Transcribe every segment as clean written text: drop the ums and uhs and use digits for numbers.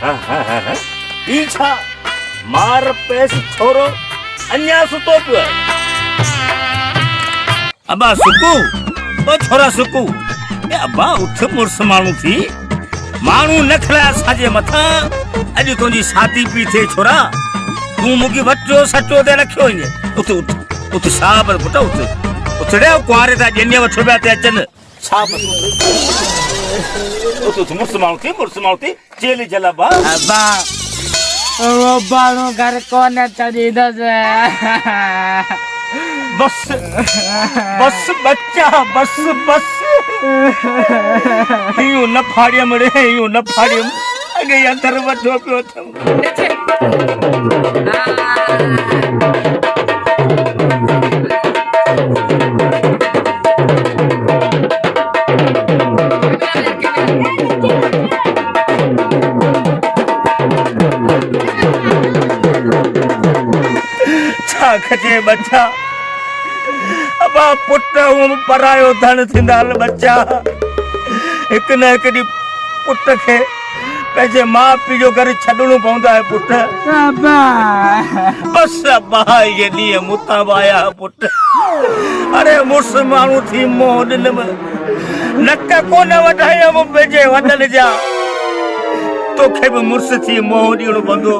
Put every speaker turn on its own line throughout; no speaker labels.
पीछा मार पेस छोरो अन्या सुतो पियो अबा सुकू ओ छोरा सुकू ए अबा उठ मुर्स मानू थी मानू नखला साजे मथा अज तुझी शादी पी थे छोरा तू मुगी बच्चो सचो दे रखियो इने उठ उठ उठ साहब पुट उठ उठड़े कुआरे ता जन्ने वठ बया ते अचन साहब उठ उठ मुर्स मानू थी जेली जलाबा
अबा वो बाणो घर कोने चली दस
बस बस बच्चा बस बस यूं न फाड़ियम रे यूं न फाड़ियम अगे अंदर वठो पियो थम खजे बच्चा अबा पुट परायो धन थिंदाल बच्चा एक न एक डी पुट के पंहिंजे मां पीउ जो घर छॾणो पवंदो आहे पुट बस अबा ये ॾींहं मुताब आया पुट अरे मुर्स माण्हू थी मोह ॾिनम नक कोन वधायम पंहिंजे वॾनि जा तोखे बि मुर्स थी मोह ॾियणो पवंदो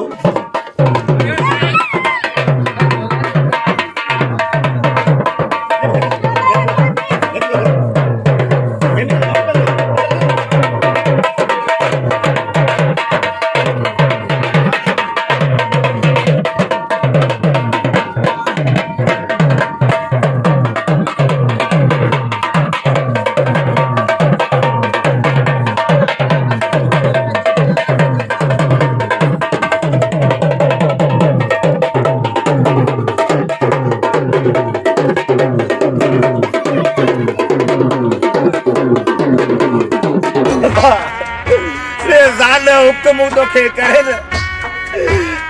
हुक्म तोखे करे न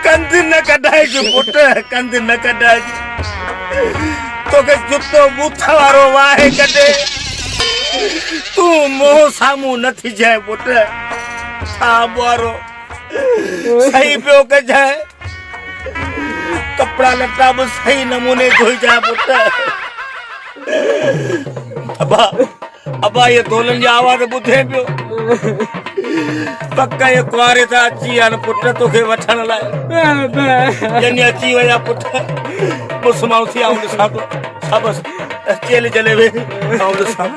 कंध न कढाए जो पुट कंध न कढाए तोखे जुतो बूथा वारो वाहे कढे तू मोह साम्हूं न थी जाए पुट छा वारो सही पियो कजाए कपड़ा लटा बि सही नमूने धोई जाए पुट अबा ये दोलन जी आवाज ॿुधे पियो पक्का ये कुआरे ता अची आन पुट तोखे वठण लाइ जने अची वया पुट मुसमाउ थी आउं ॾिसां थो सबस चेल जले वे आउं ॾिसां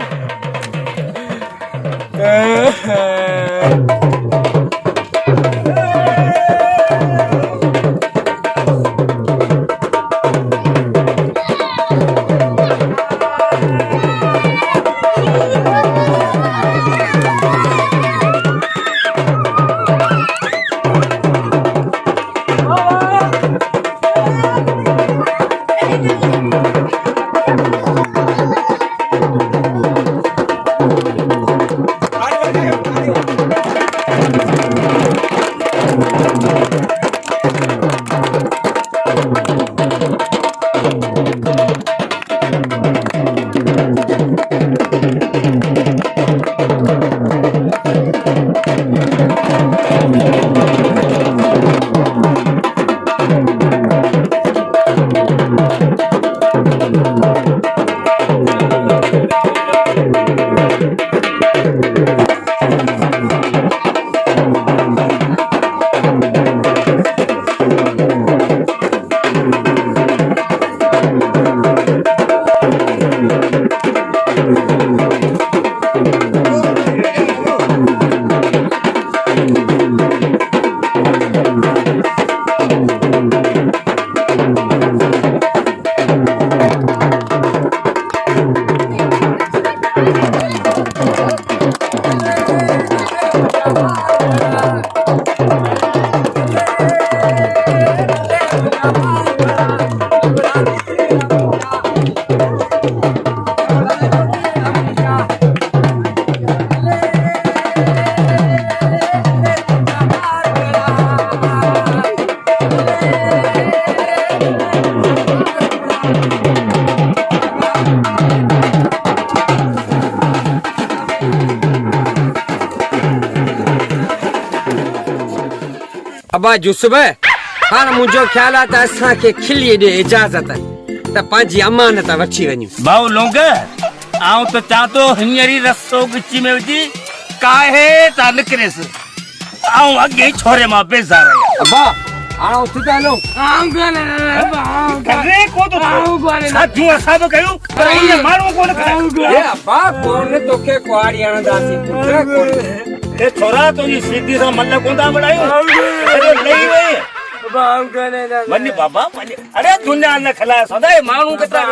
अबा जुसब हाणे मुंहिंजो ख्याल आहे त असांखे खिली ॾे इजाज़त त पंहिंजी अमानत वठी वञूं।
भाऊ लोंग आऊं तो चाहतो हींअर ई रस्तो गिची में विझी काहे ता निकिरेसि आऊं अॻे छोरे मां बेज़ार आहियां।
अबा हाणे उथी था हलूं।
करे को तो साथियूं असां बि कयूं पर हीअं माण्हू कोन करे।
ए अबा कोन तोखे कुआड़ी हणंदासीं पुट कोन।
ए छोरा तुंहिंजी सीधी सां मन कोन था बणायूं अरे नहीं वई वञ बाबा वञ। अरे दुनिया न खलाए सदाई माण्हू केतिरा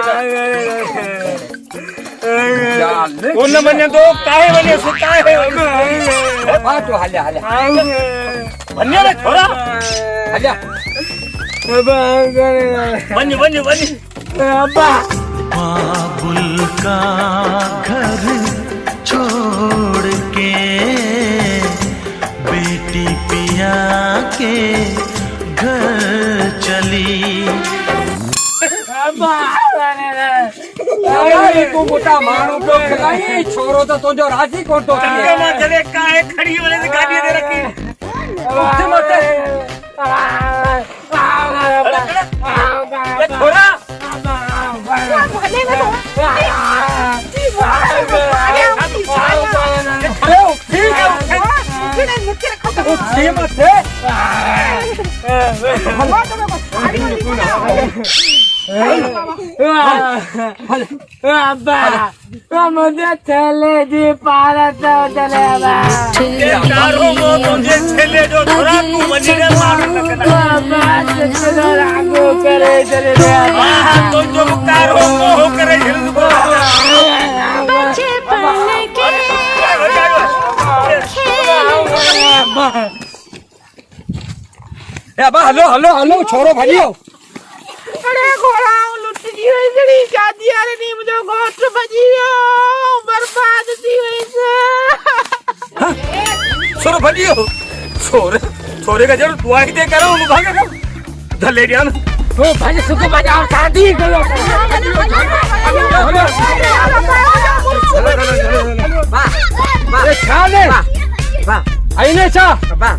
कोन मञे तो काहे वञे सो काहे
अबा तो हलिया हलिया
वञे रे छोरा
हलिया
वञ वञ वञ।
बाबुल का घर छोड़ के बेटी पिया के घर चली।
तू मोटा माण्हू पियो खिलाई छोरो त तुंहिंजो राज़ी कोन थो थिए।
मां जॾहिं काहे खड़ी वञे त गाॾीअ ते रखी
उथि मथे
छोरा
उथि मथे
मुझे थैले जी पारत चले
कारो मो तुझे छेले जो छोरा तू वञी रे माण्हू न
करे चले
हां तो जो कारो मोह करे हिल को
बच्चे पढ़ने के
ए अबा हलो हलो हलो छोरो भलियो।
अरे घोड़ा लुट जी हुई जड़ी शादी वाले नहीं मुझे घोट बजी बर्बाद थी हुई से
छोरो भलियो छोरे छोरे का जरूर दुआ ही दे करो उन भागे का धले ध्यान
ओ भाई सुको बजाओ शादी करो
ए छाने
वाह
आईने छा
वाह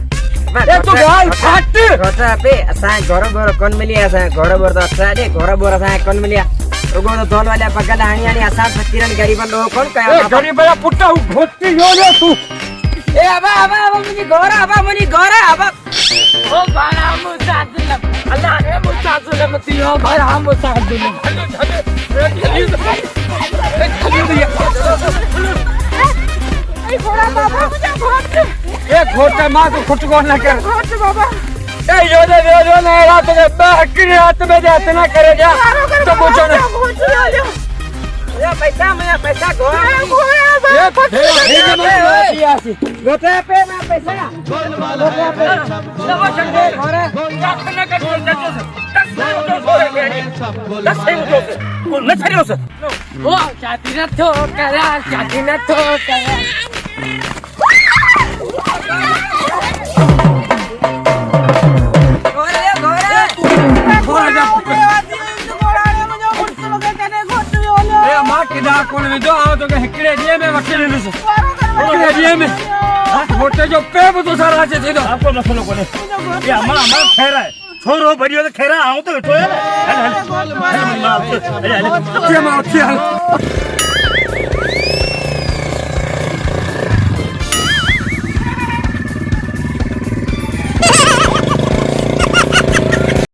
ए तू गाल फाट
घोटा पे असां घर बोर कोन मिली असां घर बोर तो असा दे घर बोर असां कोन मिलिया रुगो तो धोल वाले पगल हाणी हाणी असां फकीरन गरीबन लो कोन
ए
कया
गरीब या पुट्टा घोटी यो ले तू
ए अबा अबा अबा मुनी गोरा अबा
ओ बाला मुसादिल अल्लाह रे मुसादिल मती हो भाई हम मुसादिल ए घोड़ा बाबा मुझे घोट
ए घोटा मां को खुट को ना कर
घोट बाबा
ए यो ना रात में बकरी हाथ में जाते ना करे जा तो पूछो ना
या पैसा मैं पैसा गोरा
ए
गोटा पे मैं पैसा गोटा पे
लगा छे घरे जाने का को न छरियो से
ओ शादी न तो करा
ए मां किदा कोन विदो आ तो के हिकड़े दिए में वठी ले सो हिकड़े दिए में घोटे जो पे तो सारा चे थी तो
आपको मसलो कोने ये अम्मा खैरा है छोरो भरियो तो खैरा आऊं तो वेठो है हल हल हल मां उठ हल
मां उठी हल